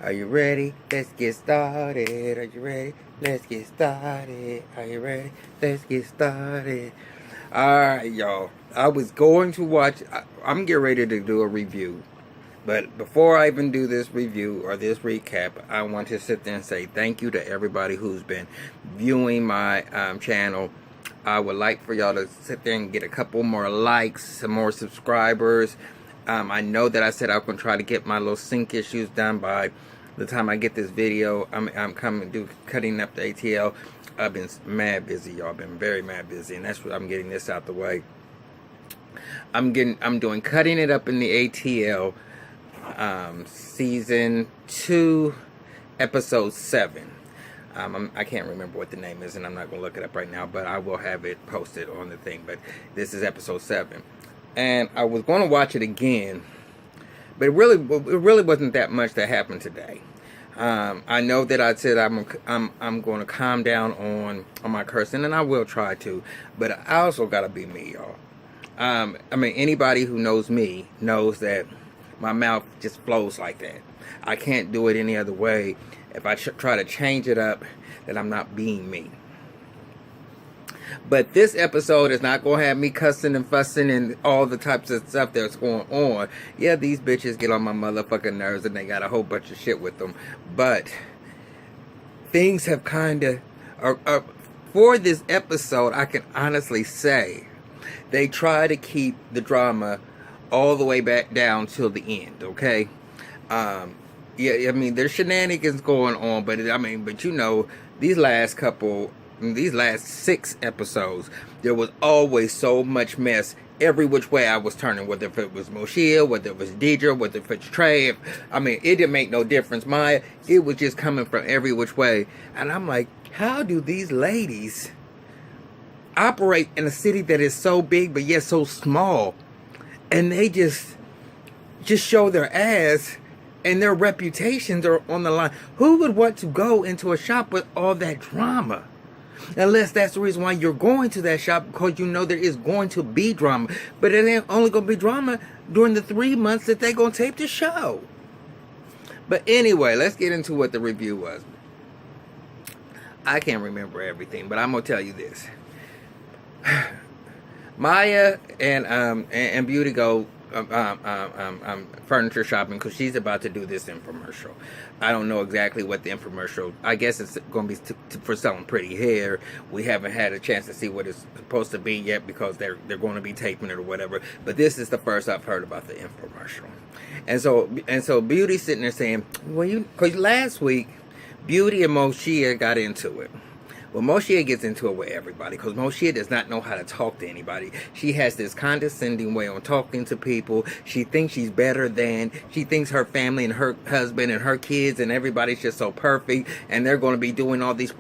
Are you ready? Let's get started. Are you ready? Let's get started. Are you ready? Let's get started. Alright, y'all. I was going to watch. I'm getting ready to do a review. But before I even do this review or this recap, I want to sit there and say thank you to everybody who's been viewing my channel. I would like for y'all to sit there and get a couple more likes, some more subscribers. I know that I said I'm going to try to get my little sync issues done by the time I get this video. I'm cutting up the ATL. I've been mad busy, y'all. Been very mad busy, and that's what I'm getting this out the way. I'm doing cutting it up in the ATL. Season 2, episode 7. I can't remember what the name is, and I'm not going to look it up right now, but I will have it posted on the thing. But this is episode 7, and I was going to watch it again, but it really wasn't that much that happened today. I know that I said I'm going to calm down on my cursing, and I will try to, but I also got to be me, y'all. I mean, anybody who knows me knows that my mouth just flows like that. I can't do it any other way. If I try to change it up, then I'm not being me. But this episode is not going to have me cussing and fussing and all the types of stuff that's going on. Yeah, these bitches get on my motherfucking nerves and they got a whole bunch of shit with them. But things have kind of... for this episode, I can honestly say they try to keep the drama all the way back down till the end, okay? Yeah, I mean, there's shenanigans going on, but you know, these last 6 episodes, there was always so much mess every which way I was turning, whether if it was Moshia, whether it was Deidre, whether if it's Trey. It didn't make no difference. Maya, it was just coming from every which way. And I'm like, how do these ladies operate in a city that is so big, but yet so small? And they just show their ass, and their reputations are on the line. Who would want to go into a shop with all that drama? Unless that's the reason why you're going to that shop, because you know there is going to be drama. But it ain't only going to be drama during the 3 months that they're going to tape the show. But anyway, let's get into what the review was. I can't remember everything, but I'm going to tell you this. Maya and Beauty go furniture shopping because she's about to do this infomercial. I don't know exactly what the infomercial. I guess it's going to be for selling pretty hair. We haven't had a chance to see what it's supposed to be yet because they're going to be taping it or whatever. But this is the first I've heard about the infomercial. And so Beauty's sitting there saying, well, because last week Beauty and Moshia got into it. Well, Moshia gets into it with everybody because Moshia does not know how to talk to anybody. She has this condescending way on talking to people. She thinks she's better than. She thinks her family and her husband and her kids and everybody's just so perfect and they're going to be doing all these.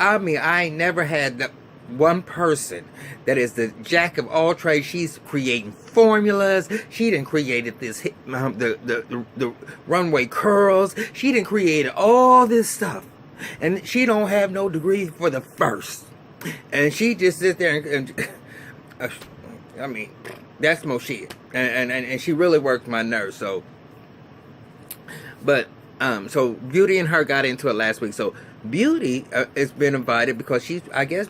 I mean, I ain't never had one person that is the jack of all trades. She's creating formulas. She done created this the runway curls. She done created all this stuff. And she don't have no degree for the first. And she just sits there and I mean, that's Moshia. And she really worked my nerves. So, but, so Beauty and her got into it last week. So Beauty has been invited because she's, I guess,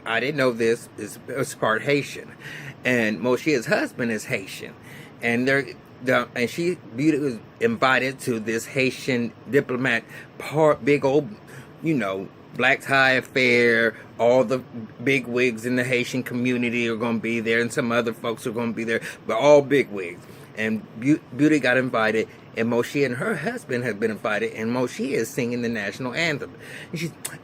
I didn't know this, is part Haitian. And Moshia's husband is Haitian. And Beauty was invited to this Haitian diplomat big old, you know, black tie affair. All the big wigs in the Haitian community are going to be there, and some other folks are going to be there, but all big wigs. And Beauty got invited, and Moshia and her husband have been invited, and Moshia is singing the national anthem.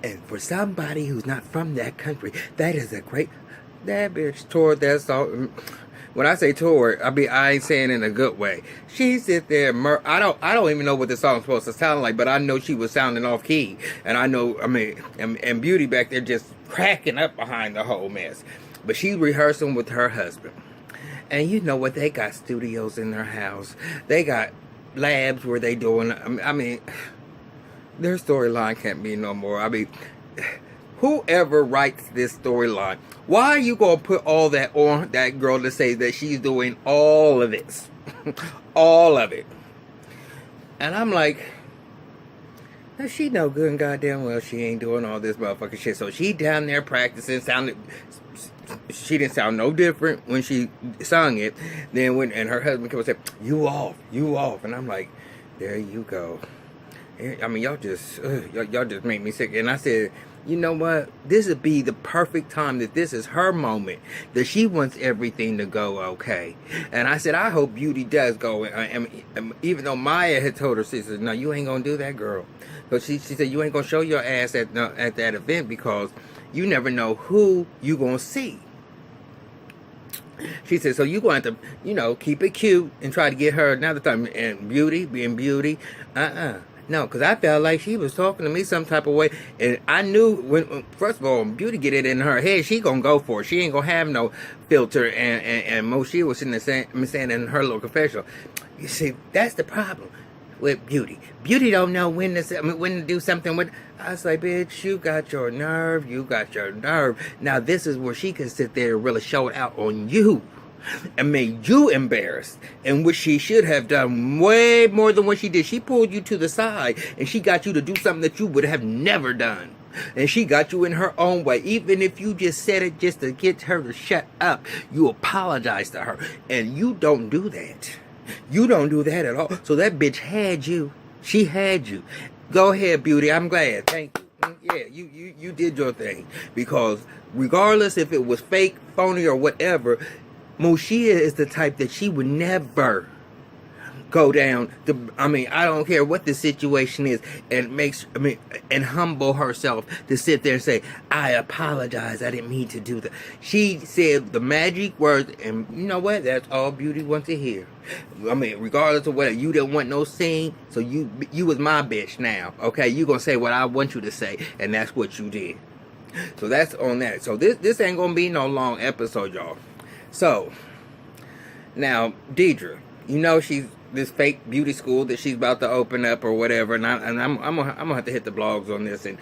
And for somebody who's not from that country, that is a great. That bitch toured that song. When I say tour, I ain't saying in a good way. She sit there, I don't even know what the song's supposed to sound like, but I know she was sounding off key, and I know, and Beauty back there just cracking up behind the whole mess. But she's rehearsing with her husband, and you know what? They got studios in their house. They got labs where they doing. Their storyline can't be no more. Whoever writes this storyline, why are you going to put all that on that girl to say that she's doing all of this? All of it. And I'm like, now she know good and goddamn well she ain't doing all this motherfucking shit. So she down there practicing, she didn't sound no different when she sung it. Then and her husband came and said, you off. And I'm like, there you go. I mean, y'all just make me sick. And I said, you know what? This would be the perfect time that this is her moment, that she wants everything to go okay. And I said, I hope Beauty does go. And even though Maya had told her, she said, no, you ain't going to do that, girl. But she said, you ain't going to show your ass at that event because you never know who you going to see. She said, so you going to, keep it cute and try to get her another time. And being Beauty, no, because I felt like she was talking to me some type of way. And I knew, when first of all, when Beauty get it in her head, she going to go for it. She ain't going to have no filter. And Moshe was sitting there saying in her little confessional, you see, that's the problem with Beauty. Beauty don't know when to do something with. I was like, bitch, you got your nerve. Now this is where she can sit there and really show it out on you and made you embarrassed, and which she should have done way more than what she did. She pulled you to the side and she got you to do something that you would have never done. And she got you in her own way. Even if you just said it just to get her to shut up, you apologize to her. And you don't do that. You don't do that at all. So that bitch had you. She had you. Go ahead, Beauty. I'm glad. Thank you. Yeah, you did your thing. Because regardless if it was fake, phony, or whatever, Moshia is the type that she would never go down I don't care what the situation is, and humble herself to sit there and say, I apologize, I didn't mean to do that. She said the magic words, and you know what? That's all Beauty wants to hear. Regardless of whether you didn't want no scene, so you was my bitch now, okay? You gonna say what I want you to say, and that's what you did. So that's on that. So this ain't gonna be no long episode, y'all. So now Deidre, she's this fake beauty school that she's about to open up or whatever, and I'm gonna have to hit the blogs on this and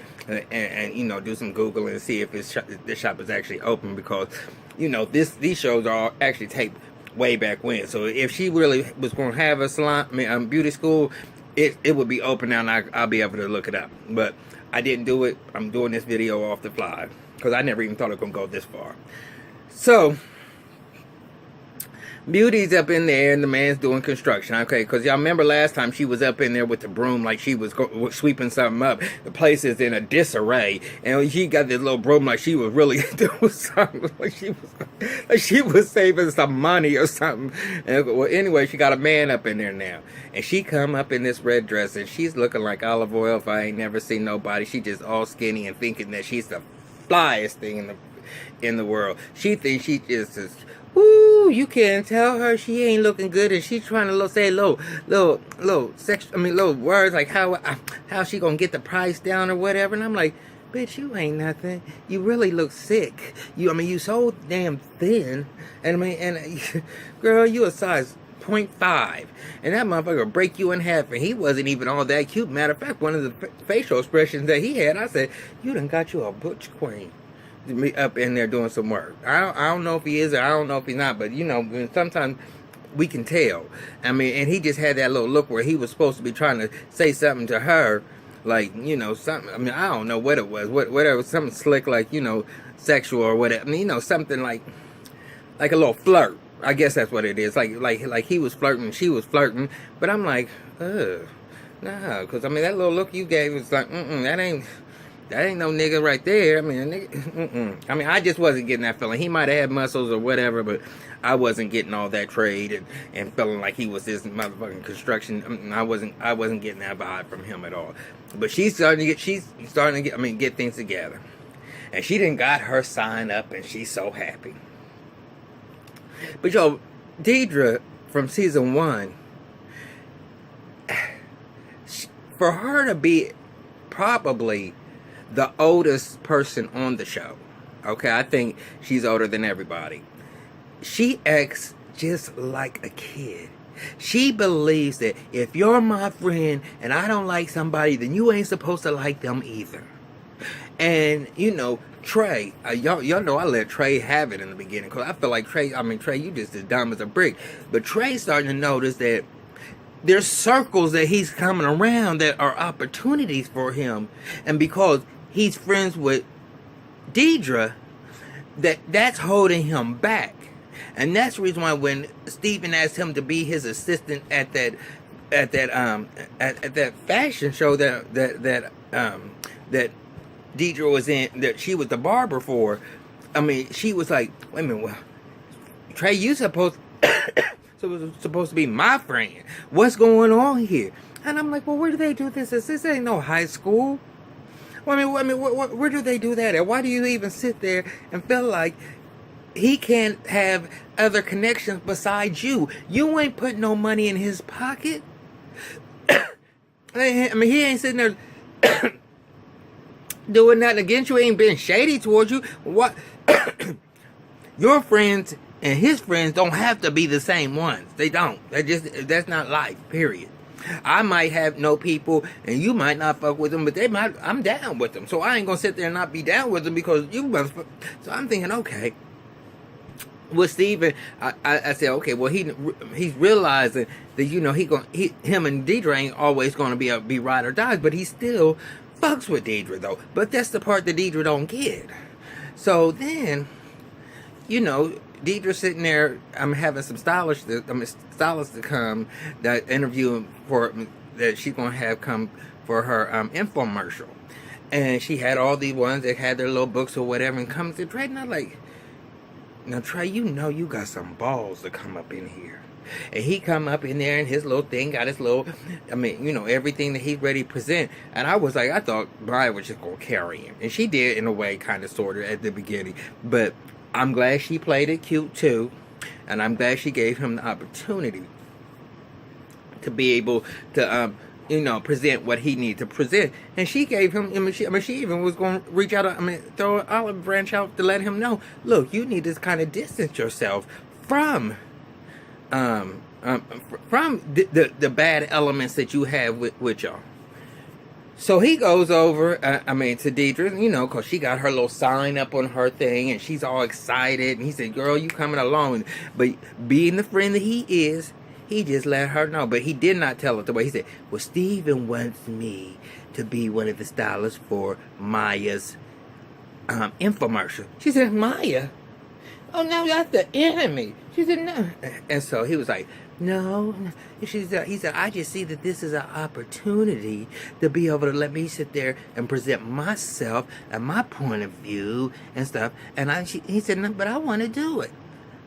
do some Googling and see if this shop is actually open, because these shows are actually taped way back when. So if she really was going to have a salon, beauty school, it would be open now, and I'll be able to look it up. But I didn't do it. I'm doing this video off the fly because I never even thought it was gonna go this far. So Beauty's up in there and the man's doing construction, okay? Because y'all remember last time she was up in there with the broom like she was sweeping something up. The place is in a disarray, and she got this little broom like she was really doing something, like she was saving some money or something. And, well, anyway, she got a man up in there now, and she come up in this red dress, and she's looking like olive oil if I ain't never seen nobody. She just all skinny and thinking that she's the flyest thing in the world. She thinks she just is. Ooh, you can't tell her she ain't looking good, and she's trying to say little words like how she gonna get the price down or whatever. And I'm like, bitch, you ain't nothing. You really look sick. You so damn thin. And girl, you a size 0.5, and that motherfucker break you in half, and he wasn't even all that cute. Matter of fact, one of the facial expressions that he had, I said, you done got you a butch queen up in there doing some work. I don't know if he is or I don't know if he's not, but sometimes we can tell. And he just had that little look where he was supposed to be trying to say something to her, like, something. I don't know what it was, whatever, something slick, like, sexual or whatever. Something like a little flirt. I guess that's what it is. Like he was flirting, she was flirting. But I'm like, ugh, nah, because that little look you gave was like, that ain't no nigga right there. I just wasn't getting that feeling. He might have had muscles or whatever, but I wasn't getting all that trade and feeling like he was this motherfucking construction. I wasn't getting that vibe from him at all. But she's starting to get things together. And she done got her sign up, and she's so happy. But Deidre from season 1, for her to be probably the oldest person on the show, okay, I think she's older than everybody. She acts just like a kid. She believes that if you're my friend and I don't like somebody, then you ain't supposed to like them either. And Trey, y'all know I let Trey have it in the beginning, because I feel like Trey, you just as dumb as a brick. But Trey's starting to notice that there's circles that he's coming around that are opportunities for him. And because he's friends with Deidre, that's holding him back. And that's the reason why when Steven asked him to be his assistant at that fashion show that Deidre was in, that she was the barber for, I mean, she was like, wait a minute, well, Trey, you supposed to be my friend. What's going on here? And I'm like, well, where do they do this? This ain't no high school. Well, I mean, where do they do that at? Why do you even sit there and feel like he can't have other connections besides you? You ain't putting no money in his pocket. I mean, he ain't sitting there doing nothing against you. He ain't been shady towards you. What? Your friends and his friends don't have to be the same ones. They don't. That's not life, period. I might know people and you might not fuck with them, but I'm down with them. So I ain't gonna sit there and not be down with them because you motherfucker. So I'm thinking, okay. With Steven, I said, okay, well he's realizing that, you know, him and Deidre ain't always gonna be ride or die, but he still fucks with Deidre though. But that's the part that Deidre don't get. So then, you know, Deidre sitting there, I'm having some stylists to come that interview that she's gonna have come for her infomercial, and she had all these ones that had their little books or whatever, and comes to Trey, and I'm like, now Trey, you know you got some balls to come up in here. And he come up in there and his little thing got his little, I mean, you know, everything that he's ready to present. And I was like, I thought Brian was just going to carry him. And she did in a way, kind of, sort of, at the beginning. But I'm glad she played it cute, too. And I'm glad she gave him the opportunity to be able to, you know, present what he needed to present. And she gave him, I mean, she even was going to reach out, throw an olive branch out to let him know, look, you need to kind of distance yourself from the bad elements that you have with y'all. So he goes over, to Deidre, you know, because she got her little sign up on her thing, and she's all excited. And he said, girl, you coming along. But being the friend that he is, he just let her know. But he did not tell her the way. He said, well, Steven wants me to be one of the stylists for Maya's infomercial. She said, Maya? Oh, no, that's the enemy. She said, no. And so he was like, no. He said, I just see that this is an opportunity to be able to let me sit there and present myself and my point of view and stuff. And he said, no, but I want to do it.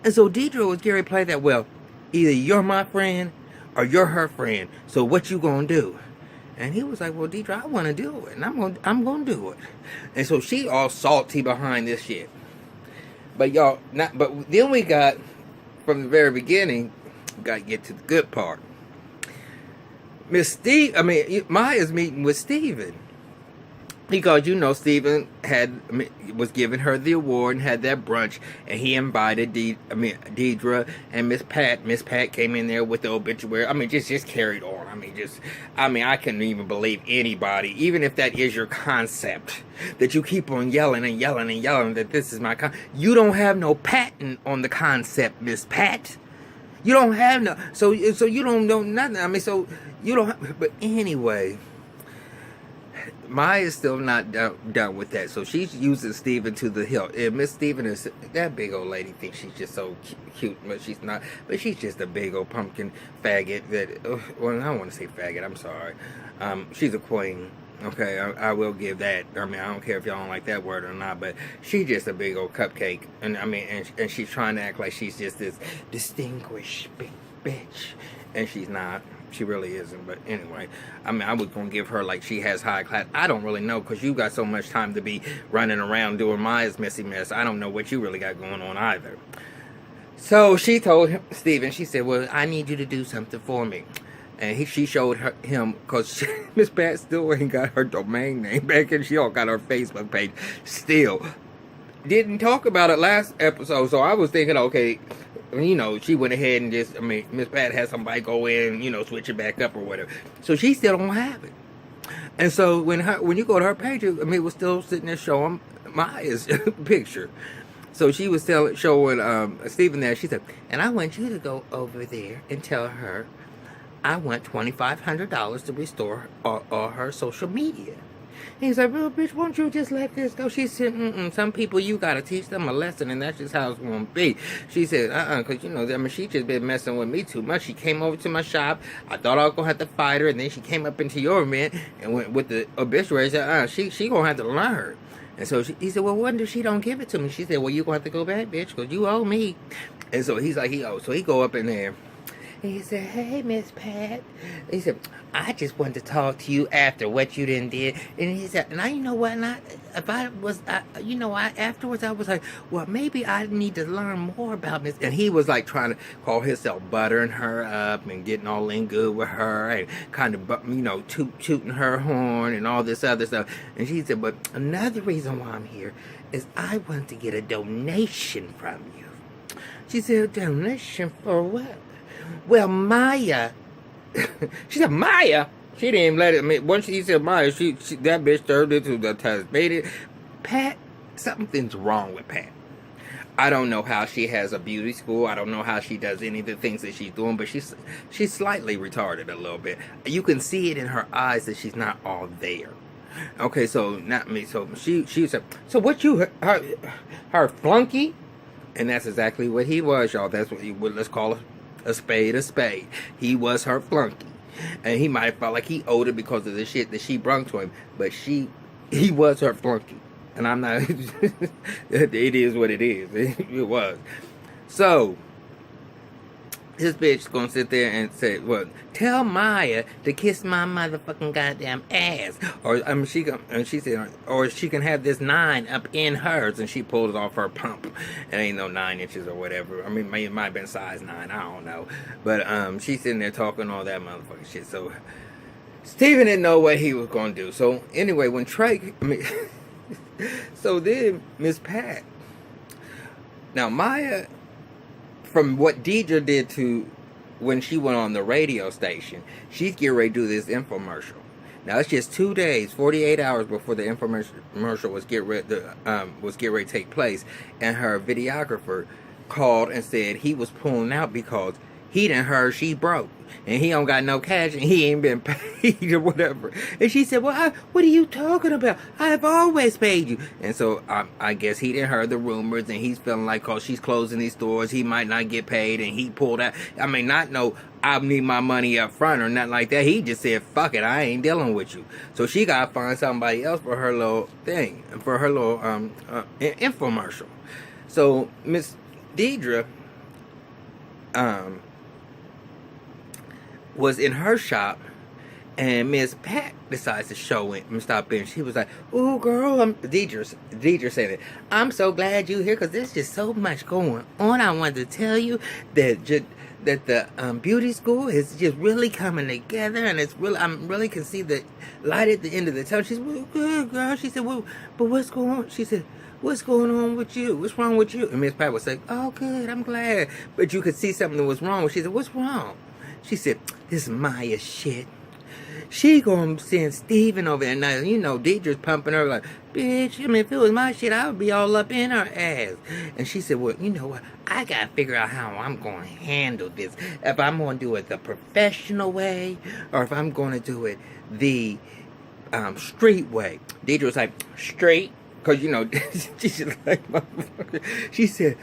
And so Deidre was Gary play that, well, either you're my friend or you're her friend. So what you gonna do? And he was like, well, Deidre, I want to do it. And I'm gonna do it. And so she all salty behind this shit. But y'all, but then we got, from the very beginning, got to get to the good part. Maya's meeting with Steven. Because, you know, Steven was giving her the award and had that brunch, and he invited Deidre and Miss Pat. Miss Pat came in there with the obituary. Just carried on. I couldn't even believe anybody, even if that is your concept, that you keep on yelling and yelling and yelling that this is my you don't have no patent on the concept, Miss Pat. You don't have no, so you don't know nothing. So you don't. But anyway. Maya's still not done with that, so she's using Steven to the hilt. And Miss Steven is, that big old lady thinks she's just so cute, but she's not. But she's just a big old pumpkin faggot that, well, I don't want to say faggot, I'm sorry. She's a queen, okay, I will give that. I don't care if y'all don't like that word or not, but she's just a big old cupcake. And and she's trying to act like she's just this distinguished big bitch, and she's not. She really isn't. But anyway, I was going to give her like she has high class. I don't really know, because you got so much time to be running around doing Maya's messy mess. I don't know what you really got going on either. So she told Steven, she said, well, I need you to do something for me. And she showed him, because Miss Pat still ain't got her domain name back, and she all got her Facebook page still. Didn't talk about it last episode, so I was thinking, okay, you know, she went ahead and just, Miss Pat had somebody go in, you know, switch it back up or whatever. So she still don't have it. And so when you go to her page, it was still sitting there showing Maya's picture. So she was showing Steven there. She said, and I want you to go over there and tell her I want $2,500 to restore all her social media. He's like, well, bitch, won't you just let this go? She said, some people, you got to teach them a lesson, and that's just how it's going to be. She said, because, you know, I mean, she just been messing with me too much. She came over to my shop. I thought I was going to have to fight her, and then she came up into your event and went with the obituary. Said, she going to have to learn. And so he said, well, what if she don't give it to me? She said, well, you going to have to go back, bitch, because you owe me. And so he's like, so he go up in there. And he said, hey, Miss Pat. He said, I just wanted to talk to you after what you done did. And he said, and you know what? Afterwards I was like, well, maybe I need to learn more about this. And he was like trying to call himself buttering her up and getting all in good with her and kind of, you know, tooting her horn and all this other stuff. And she said, but another reason why I'm here is I want to get a donation from you. She said, a donation for what? Well, Maya, she said, Maya? She didn't even let it, I mean, once she said Maya, she that bitch turned into the Tasmanian. Pat, something's wrong with Pat. I don't know how she has a beauty school. I don't know how she does any of the things that she's doing, but she's slightly retarded a little bit. You can see it in her eyes that she's not all there. Okay, so not me. So she said, so what you, her flunky? And that's exactly what he was, y'all. That's what let's call it. A spade a spade. He was her flunky. And he might have felt like he owed it because of the shit that she brung to him. But he was her flunky. And I'm not... it is what it is. It was. So, this bitch gonna sit there and say, well, tell Maya to kiss my motherfucking goddamn ass. Or she said, or she can have this 9 up in hers, and she pulled it off her pump. It ain't no 9 inches or whatever. I mean, it might have been size 9, I don't know. But she's sitting there talking all that motherfucking shit. So Steven didn't know what he was gonna do. So anyway, when Trey, so then Miss Pat. Now Maya, from what Deidre did to when she went on the radio station, she's getting ready to do this infomercial. Now it's just 2 days, 48 hours before the infomercial was getting ready to take place, and her videographer called and said he was pulling out because he done heard she broke and he don't got no cash and he ain't been paid or whatever. And she said, well, what are you talking about? I've always paid you. And so I guess he didn't heard the rumors, and he's feeling like, cause she's closing these stores, he might not get paid, and he pulled out. I mean, not no, I need my money up front or nothing like that. He just said, fuck it, I ain't dealing with you. So she gotta find somebody else for her little thing, for her little infomercial. So Miss Deidre was in her shop, and Miss Pat decides to show it and stop in. She was like, "Oh, girl," Deidre said it. "I'm so glad you're here because there's just so much going on. I wanted to tell you that the beauty school is just really coming together, and it's really really can see the light at the end of the tunnel." She said, "Well, good girl." She said, "Well, but what's going on?" She said, "What's going on with you? What's wrong with you?" And Miss Pat was like, "Oh, good. I'm glad." But you could see something that was wrong. She said, "What's wrong?" She said, "This Maya shit. She gonna send Steven over there." Now, you know, Deidre's pumping her like, "Bitch, I mean, if it was my shit, I would be all up in her ass." And she said, "Well, you know what? I gotta figure out how I'm gonna handle this. If I'm gonna do it the professional way, or if I'm gonna do it the street way." Deidre was like, "Straight?" Because, you know, she's like, motherfucker. She said,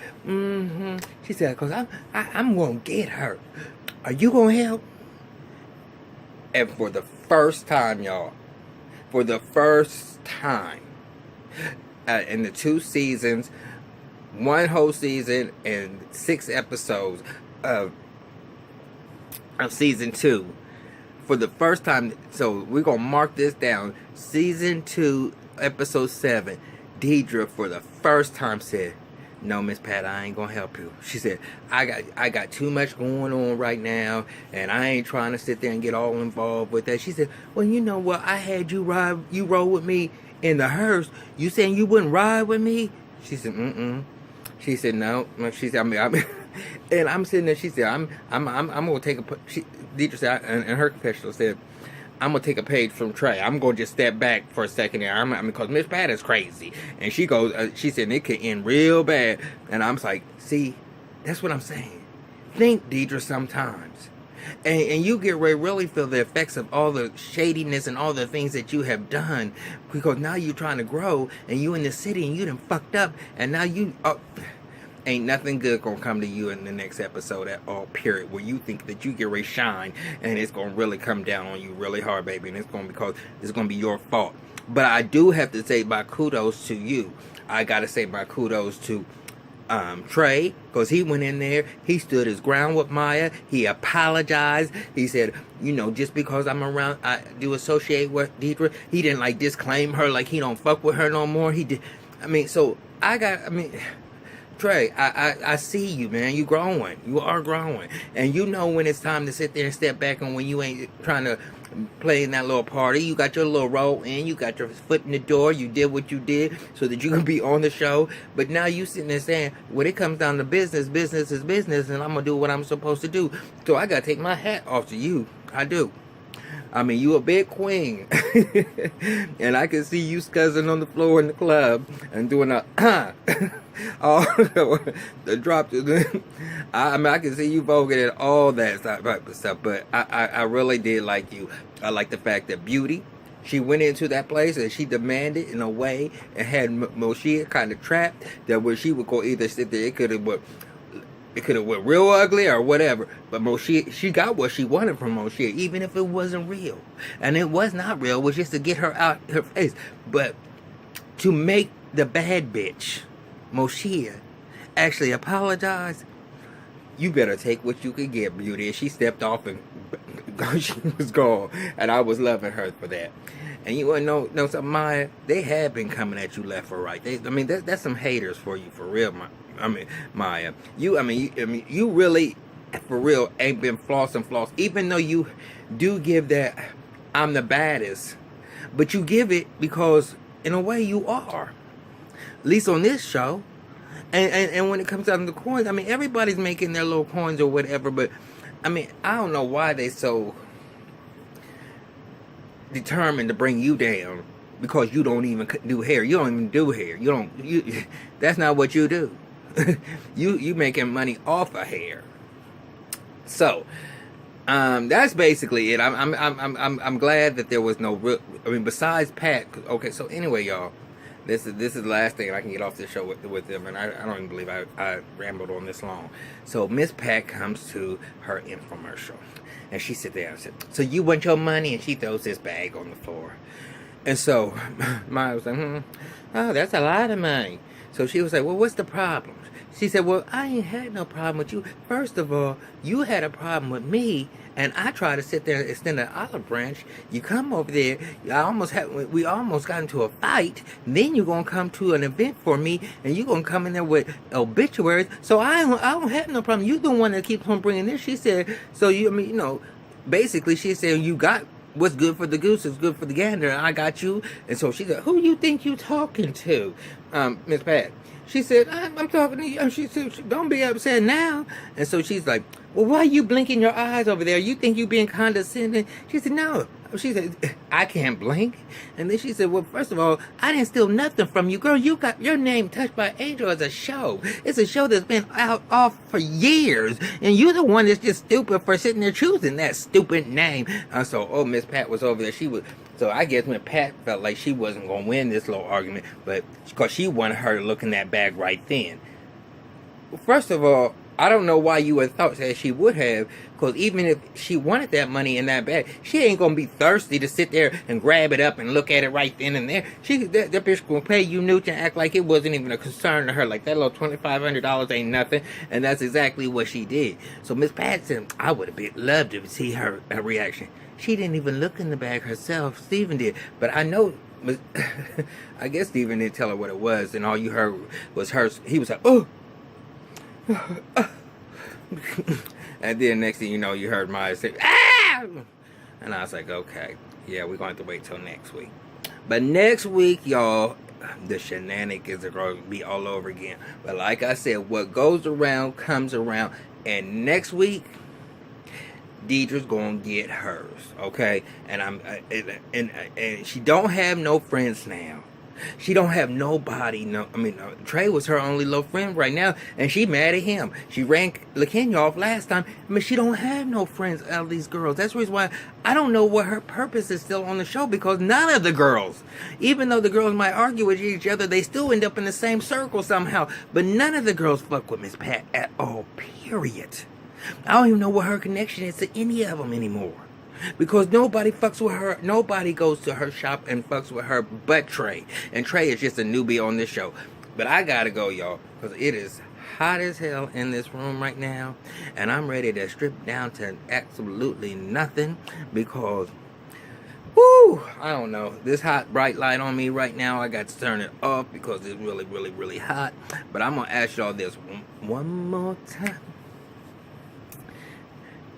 She said, "Because I'm gonna get her. Are you gonna help?" And for the first time, y'all, for the first time in the 2 seasons, 1 whole season and 6 episodes of season 2, for the first time, so we're gonna mark this down, season 2, episode 7, Deidre for the first time said, "No, Miss Pat, I ain't gonna help you." She said, I got too much going on right now, and I ain't trying to sit there and get all involved with that. She said, "Well, you know what? I had you roll with me in the hearse. You saying you wouldn't ride with me?" She said, She said, "No." She said, I mean, and I'm sitting there. She said, I'm gonna take a." Deidre said, and her confessional said, "I'm gonna take a page from Trey. I'm gonna just step back for a second there. I mean, because Miss Pat is crazy." And she goes, she said, "It could end real bad." And I'm like, see, that's what I'm saying. Think, Deidre, sometimes. And you get ready to really feel the effects of all the shadiness and all the things that you have done, because now you're trying to grow and you in the city and you done fucked up, and now you ain't nothing good gonna come to you in the next episode at all, period, where you think that you get ready to shine and it's gonna really come down on you really hard, baby, and it's gonna be your fault. But I do have to say my kudos to you. I gotta say my kudos to Trey, because he went in there, he stood his ground with Maya, he apologized, he said, just because I'm around, I do associate with Deidre, he didn't like disclaim her, like he don't fuck with her no more. He did. Trey, I see you, man. You growing. You are growing. And you know when it's time to sit there and step back, and when you ain't trying to play in that little party. You got your little role in. You got your foot in the door. You did what you did so that you can be on the show. But now you sitting there saying, when it comes down to business, business is business, and I'm going to do what I'm supposed to do. So I got to take my hat off to you. I do. I mean, you a big queen. And I can see you scuzzing on the floor in the club and doing a all the drop to the I can see you voguing and all that type of stuff. But I really did like you. I like the fact that Beauty, she went into that place and she demanded in a way and had Moshe kind of trapped, that where she would go either sit there, it could have went real ugly or whatever, but Moshe, she got what she wanted from Moshe, even if it wasn't real. And it was not real, it was just to get her out her face. But to make the bad bitch, Moshe, actually apologize, you better take what you could get, Beauty. And she stepped off and she was gone. And I was loving her for that. And you want to know something, Maya? They have been coming at you left or right. That's some haters for you, for real, Maya. You really, for real, ain't been floss. Even though you do give that, I'm the baddest. But you give it because, in a way, you are. At least on this show. And when it comes down to the coins, everybody's making their little coins or whatever. But, I don't know why they so determined to bring you down, because you don't even do hair. You don't even do hair. That's not what you do. you making money off of hair. So that's basically it. I'm glad that there was no real, besides Pat. Okay, so anyway, y'all, this is the last thing I can get off this show with them, and I don't even believe I rambled on this long. So Miss Pat comes to her infomercial, and she sits there and said, "So you want your money?" And she throws this bag on the floor. And so Maya was like, "Oh, that's a lot of money." So she was like, "Well, what's the problem?" She said, "Well, I ain't had no problem with you. First of all, you had a problem with me, and I tried to sit there and extend an olive branch. You come over there, we almost got into a fight. Then you're gonna come to an event for me, and you're gonna come in there with obituaries. So I don't have no problem. You the one that keeps on bringing this." She said, "So basically, she said you got." What's good for the goose is good for the gander, and I got you." And so she said, "Who you think you talking to, Miss Pat?" She said, I'm talking to you. She said, "Don't be upset now." And so she's like, "Well, why are you blinking your eyes over there? You think you being condescending?" She said, "No." She said, "I can't blink." And then she said, "Well, first of all, I didn't steal nothing from you. Girl, you got your name touched by Angel as a show. It's a show that's been off for years. And you're the one that's just stupid for sitting there choosing that stupid name." Miss Pat was over there. So I guess when Pat felt like she wasn't going to win this little argument, but because she wanted her to look in that bag right then. Well, first of all, I don't know why you would have thought that she would have, because even if she wanted that money in that bag, she ain't going to be thirsty to sit there and grab it up and look at it right then and there. That bitch going to pay you Newt and act like it wasn't even a concern to her, like that little $2,500 ain't nothing, and that's exactly what she did. So Miss Pat said, I would have loved to see her reaction. She didn't even look in the bag herself. Steven did. But I know, I guess Steven didn't tell her what it was, and all you heard was her. He was like, "Oh." And then next thing you know, you heard Maya say, "Ah!" And I was like, okay, yeah, we're going to have to wait till next week. But next week, y'all, the shenanigans are going to be all over again. But like I said, what goes around comes around. And next week, Deidre's gonna get hers, okay? And and she don't have no friends now. She don't have nobody. No, I mean, Trey was her only little friend right now, and she mad at him. She ran LaKenya off last time. I mean, she don't have no friends out of these girls. That's the reason why I don't know what her purpose is still on the show, because none of the girls, even though the girls might argue with each other, they still end up in the same circle somehow. But none of the girls fuck with Miss Pat at all, period. I don't even know what her connection is to any of them anymore. Because nobody fucks with her. Nobody goes to her shop and fucks with her but Trey. And Trey is just a newbie on this show. But I gotta go, y'all, because it is hot as hell in this room right now. And I'm ready to strip down to absolutely nothing. Because, whoo, I don't know. This hot bright light on me right now, I got to turn it off because it's really, really, really hot. But I'm going to ask y'all this one more time.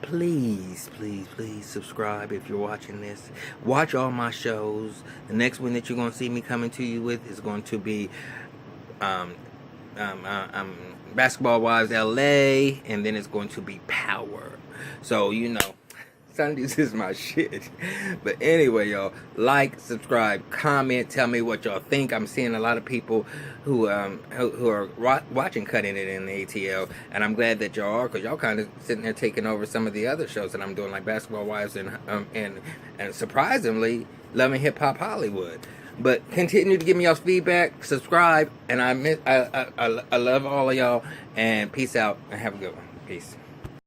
Please, please, please subscribe if you're watching this. Watch all my shows. The next one that you're going to see me coming to you with is going to be Basketball Wives LA, and then it's going to be Power. So, you know, Sundays is my shit. But anyway, y'all, like, subscribe, comment, tell me what y'all think. I'm seeing a lot of people who are watching Cutting It in the ATL, and I'm glad that y'all are, because y'all kind of sitting there taking over some of the other shows that I'm doing, like Basketball Wives and surprisingly, Love and Hip Hop Hollywood. But continue to give me y'all's feedback, subscribe, and I love all of y'all, and peace out, and have a good one. Peace.